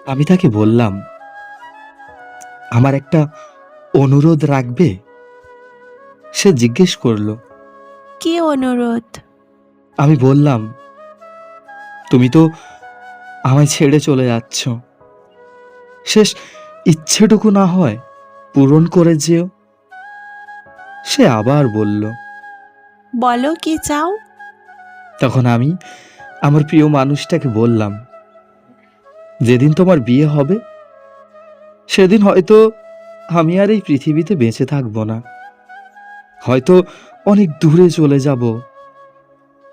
আমি তাকে বললাম, আমার একটা অনুরোধ রাখবে? সে জিজ্ঞেস করলো। কি অনুরোধ? আমি বললাম, তুমি তো আমায় ছেড়ে চলে যাচ্ছ, শেষ ইচ্ছেটুকু না হয় পূরণ করে যেও। সে আবার বলল। বলো কি চাও? তখন আমি আমার প্রিয় মানুষটাকে বললাম, যেদিন তোমার বিয়ে হবে সেদিন হয়তো আমি আর এই পৃথিবীতে বেঁচে থাকবো না, হয়তো অনেক দূরে চলে যাব,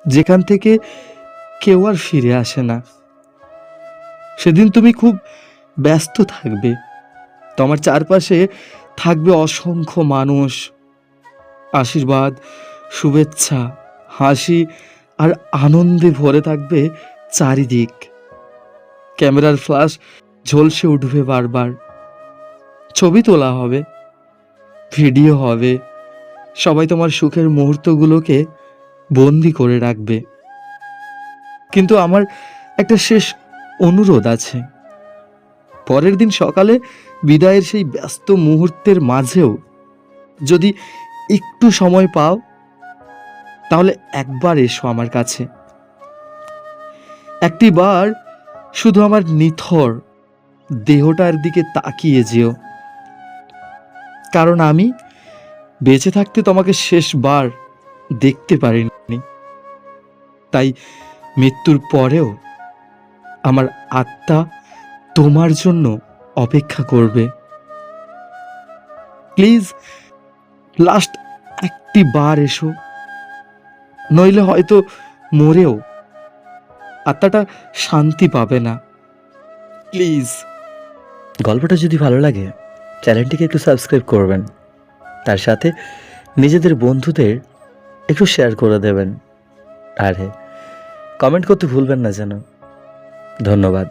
যেখান থেকে কেউ আর ফিরে আসে না। সেদিন তুমি খুব ব্যস্ত থাকবে, তোমার চারপাশে থাকবে অসংখ্য মানুষ, আশীর্বাদ, শুভেচ্ছা, হাসি আর আনন্দে ভরে থাকবে চারিদিক। ক্যামেরার ফ্ল্যাশ ঝলসে উঠবে বারবার, ছবি তোলা হবে, ভিডিও হবে, সবাই তোমার সুখের মুহূর্তগুলোকে বন্দি করে রাখবে। কিন্তু আমার একটা শেষ অনুরোধ আছে। পরের দিন সকালে বিদায়ের সেই ব্যস্ত মুহূর্তের মাঝেও যদি একটু সময় পাও, তাহলে একবার এসো আমার কাছে। একটি বার শুধু আমার নিথর দেহটার দিকে তাকিয়ে যেও, কারণ আমি বেঁচে থাকতে তোমাকে শেষবার দেখতে পারিনি। তাই মৃত্যুর পরেও আমার আত্মা তোমার জন্য অপেক্ষা করবে। প্লিজ লাস্ট একটি বার এসো, নইলে হয়তো মরেও আত্মাটা শান্তি পাবে না। প্লিজ। গল্পটা যদি ভালো লাগে চ্যানেলটিকে একটু সাবস্ক্রাইব করবেন, তার সাথে নিজেদের বন্ধুদের একটু শেয়ার করে দেবেন, আর হ্যাঁ, কমেন্ট করতে ভুলবেন না যেন। ধন্যবাদ।